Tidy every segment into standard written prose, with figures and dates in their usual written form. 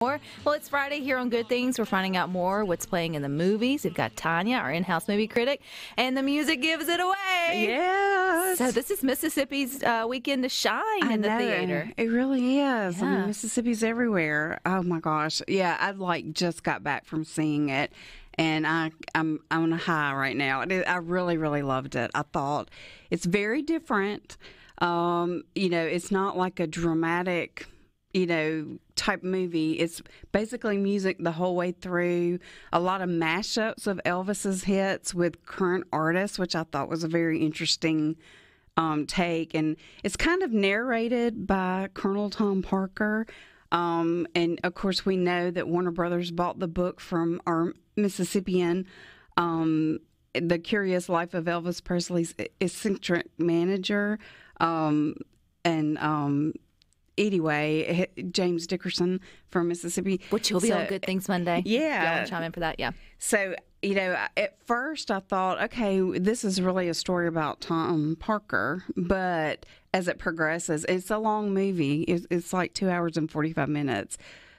more. Well, it's Friday here on Good Things. We're finding out more what's playing in the movies. We've got Tanya, our in-house movie critic, and the music gives it away. Yes. So this is Mississippi's weekend to shine in the theater. It really is. Yeah. I mean, Mississippi's everywhere. Oh my gosh. Yeah, I just got back from seeing it, and I'm on a high right now. I really, really loved it. I thought it's very different. It's not like a dramatic, type movie. It's basically music the whole way through. A lot of mashups of Elvis's hits with current artists, which I thought was a very interesting take. And it's kind of narrated by Colonel Tom Parker. And of course, we know that Warner Brothers bought the book from our Mississippian, The Curious Life of Elvis Presley's eccentric manager. Anyway, James Dickerson from Mississippi. Which will be on Good Things Monday. Yeah. Y'all want to chime in for that? Yeah. So, at first I thought, okay, this is really a story about Tom Parker. But as it progresses, it's a long movie. It's like 2 hours and 45 minutes.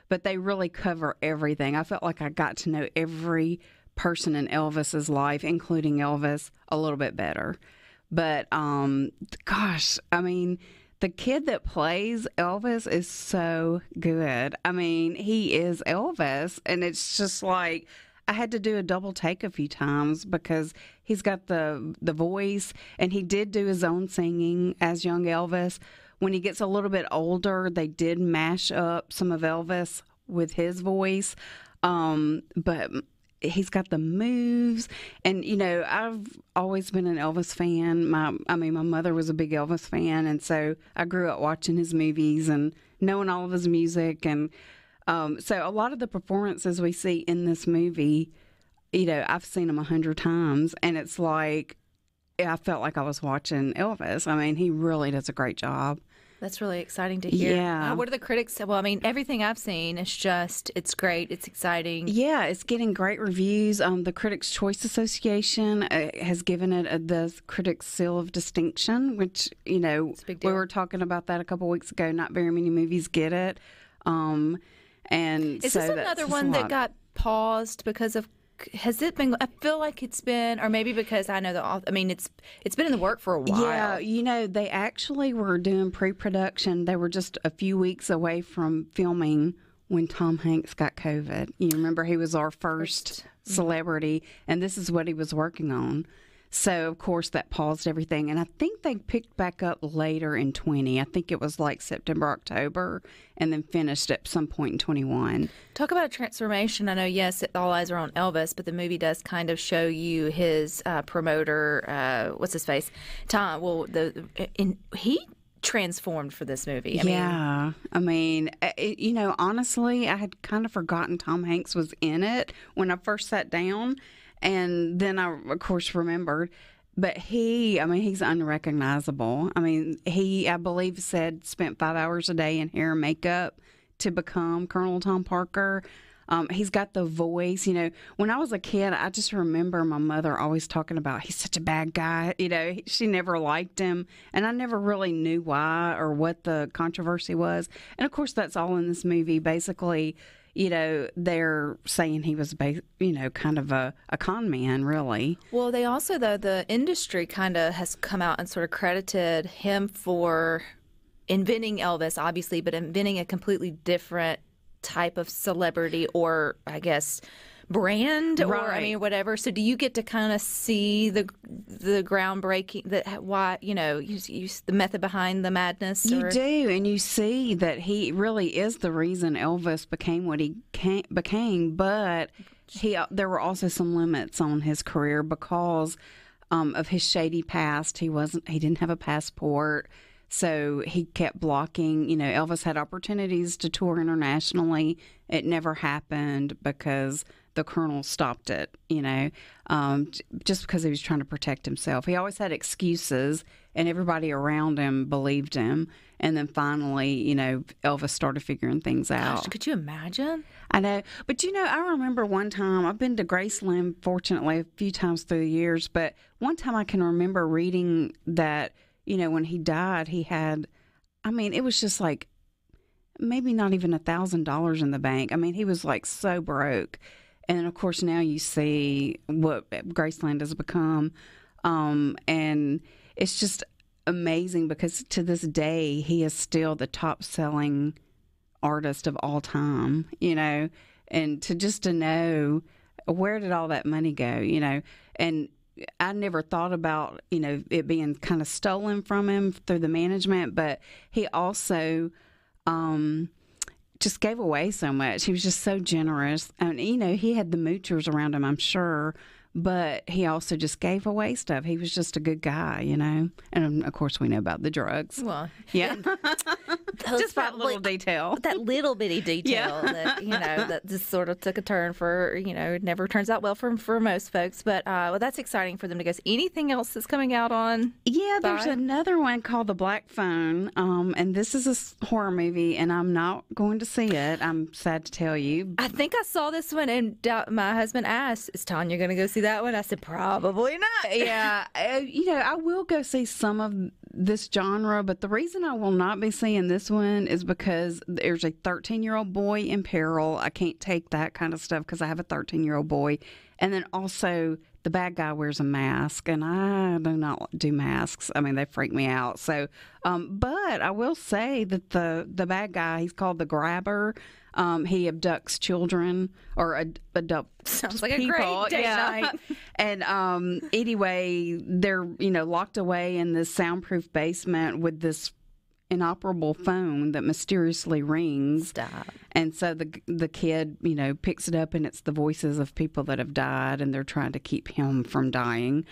But they really cover everything. I felt like I got to know every person in Elvis's life, including Elvis, a little bit better. But, gosh, I mean, the kid that plays Elvis is so good. I mean, he is Elvis, and it's just like I had to do a double take a few times because he's got the voice, and he did do his own singing as young Elvis. When he gets a little bit older, they did mash up some of Elvis with his voice, but he's got the moves, and I've always been an Elvis fan. My mother was a big Elvis fan, and so I grew up watching his movies and knowing all of his music, and so a lot of the performances we see in this movie, I've seen them 100 times, and it's like I felt like I was watching Elvis. I mean, he really does a great job. That's really exciting to hear. Yeah. What do the critics say? Well, I mean, everything I've seen is it's great. It's exciting. Yeah, it's getting great reviews. The Critics' Choice Association has given it the Critics' Seal of Distinction, which, we were talking about that a couple weeks ago. Not very many movies get it. And is this another one that got paused because of? Has it been? I feel like it's been, or maybe because I know it's been in the work for a while. Yeah, they actually were doing pre-production. They were just a few weeks away from filming when Tom Hanks got COVID. You remember he was our first celebrity, and this is what he was working on. So, of course, that paused everything. And I think they picked back up later in 20. I think it was like September, October, and then finished at some point in 21. Talk about a transformation. I know, yes, all eyes are on Elvis, but the movie does kind of show you his promoter, what's his face? Tom. Well, he transformed for this movie. Honestly, I had kind of forgotten Tom Hanks was in it when I first sat down. And then I, of course, remembered. But he's unrecognizable. I mean, I believe, spent 5 hours a day in hair and makeup to become Colonel Tom Parker. He's got the voice. When I was a kid, I just remember my mother always talking about he's such a bad guy. She never liked him. And I never really knew why or what the controversy was. And, of course, that's all in this movie. Basically, they're saying he was, kind of a con man, really. Well, they also, though, the industry kind of has come out and sort of credited him for inventing Elvis, obviously, but inventing a completely different type of celebrity or, I guess, brand or whatever. So do you get to kind of see the groundbreaking, the method behind the madness? You do, and you see that he really is the reason Elvis became what he became, but there were also some limits on his career because of his shady past. He didn't have a passport. So he kept blocking. Elvis had opportunities to tour internationally. It never happened because the Colonel stopped it, just because he was trying to protect himself. He always had excuses, and everybody around him believed him. And then finally, Elvis started figuring things out. Gosh, could you imagine? I know. But, I remember one time, I've been to Graceland, fortunately, a few times through the years, but one time I can remember reading that, when he died, he had, it was just like maybe not even $1,000 in the bank. I mean, he was like so broke. And of course, now you see what Graceland has become. And it's just amazing because to this day, he is still the top selling artist of all time, and to know where did all that money go, and I never thought about, it being kind of stolen from him through the management, but he also, just gave away so much. He was just so generous. And, he had the moochers around him, I'm sure, but he also just gave away stuff. He was just a good guy, And, of course, we know about the drugs. Well, yeah. Just that probably, little detail. That little bitty detail that, that just sort of took a turn for, it never turns out well for most folks. But, that's exciting for them to go see. Anything else that's coming out on? Yeah, there's another one called The Black Phone. And this is a horror movie, and I'm not going to see it. I'm sad to tell you. I think I saw this one, and my husband asked, is Tanya going to go see that one? I said, probably not. Yeah. I will go see some of this genre, but the reason I will not be seeing this one is because there's a 13-year-old boy in peril. I can't take that kind of stuff because I have a 13-year-old boy. And then also the bad guy wears a mask, and I do not do masks. I mean, they freak me out. So, but I will say that the bad guy, he's called the Grabber. He abducts children or adopts Sounds like people. A great date night. And anyway, they're locked away in this soundproof basement with this inoperable phone that mysteriously rings. Stop. And so the kid, picks it up, and it's the voices of people that have died, and they're trying to keep him from dying.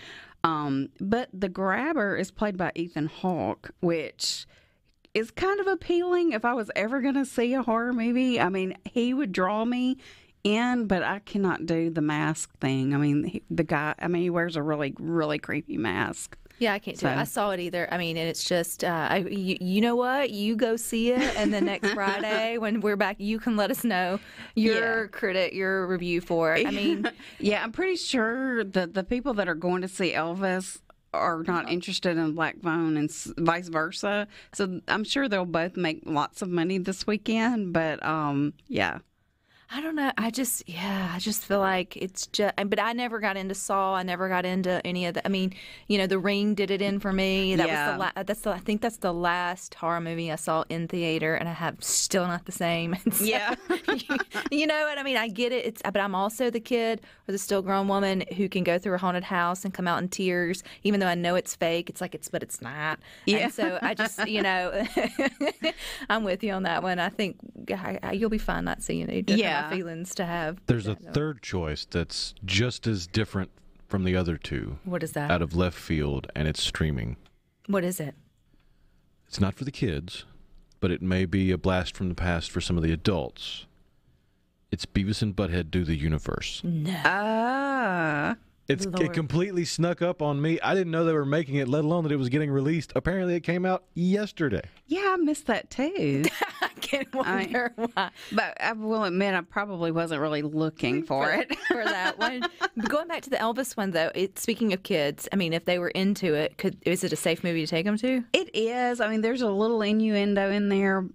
But the Grabber is played by Ethan Hawke, which is kind of appealing. If I was ever going to see a horror movie, I mean, he would draw me in, but I cannot do the mask thing. I mean, he wears a really, really creepy mask. Yeah, I can't do it. I saw it either. I mean, and it's just, you know what? You go see it, and then next Friday when we're back, you can let us know your review for it. I mean, yeah, I'm pretty sure that the people that are going to see Elvis are not interested in Black Phone and vice versa. So I'm sure they'll both make lots of money this weekend. But yeah. I don't know. I just feel like it's just, but I never got into Saw. I never got into any of the, I mean, The Ring did it in for me. That was I think that's the last horror movie I saw in theater, and I have still not the same. So, yeah. You know what I mean? I get it. But I'm also the kid or the still grown woman who can go through a haunted house and come out in tears, even though I know it's fake. It's like but it's not. Yeah. And so I just, I'm with you on that one. I think you'll be fine not seeing it. Yeah. My feelings to have. There's a third choice that's just as different from the other two. What is that? Out of left field, and it's streaming. What is it? It's not for the kids, but it may be a blast from the past for some of the adults. It's Beavis and Butthead Do the Universe. No. It completely snuck up on me. I didn't know they were making it, let alone that it was getting released. Apparently, it came out yesterday. Yeah, I missed that too. I can't wonder why. But I will admit, I probably wasn't really looking for it. For that one. But going back to the Elvis one, though, speaking of kids, I mean, if they were into it, is it a safe movie to take them to? It is. I mean, there's a little innuendo in there.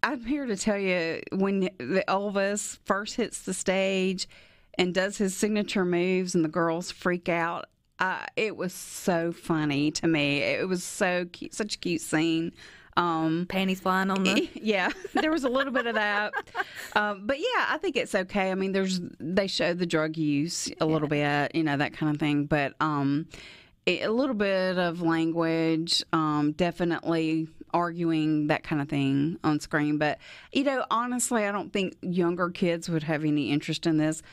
I'm here to tell you, when the Elvis first hits the stage and does his signature moves and the girls freak out, it was so funny to me. It was so cute, such a cute scene. Panties flying on the... Yeah, there was a little bit of that. But yeah, I think it's okay. I mean, they show the drug use a little bit, that kind of thing. But a little bit of language, definitely arguing, that kind of thing on screen. But, honestly, I don't think younger kids would have any interest in this.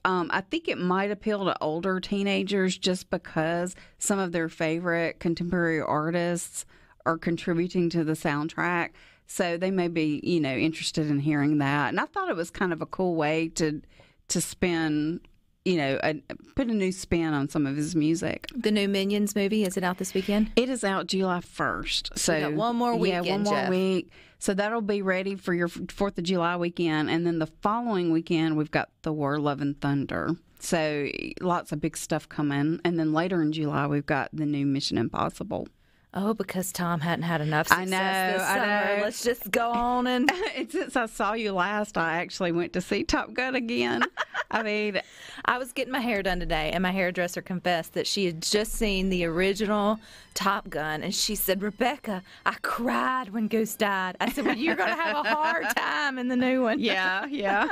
I think it might appeal to older teenagers just because some of their favorite contemporary artists are contributing to the soundtrack. So they may be, interested in hearing that. And I thought it was kind of a cool way to spin, put a new spin on some of his music. The new Minions movie, is it out this weekend? It is out July 1st. So we got one more weekend, Yeah, one more Jeff. week. So that'll be ready for your 4th of July weekend. And then the following weekend, we've got Thor, Love and Thunder. So lots of big stuff coming. And then later in July, we've got the new Mission Impossible. Oh, because Tom hadn't had enough success this summer. Let's just go on and... And since I saw you last, I actually went to see Top Gun again. I mean... I was getting my hair done today, and my hairdresser confessed that she had just seen the original Top Gun, and she said, Rebecca, I cried when Goose died. I said, well, you're going to have a hard time in the new one. Yeah.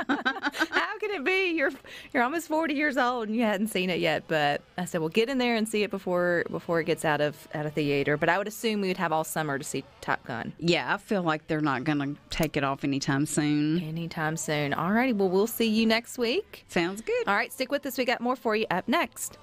How can it be? You're almost 40 years old, and you hadn't seen it yet. But I said, well, get in there and see it before it gets out of theater. But I would assume we would have all summer to see Top Gun. Yeah, I feel like they're not going to take it off anytime soon. All righty. Well, we'll see you next week. Sounds good. All right, stick with us. We got more for you up next.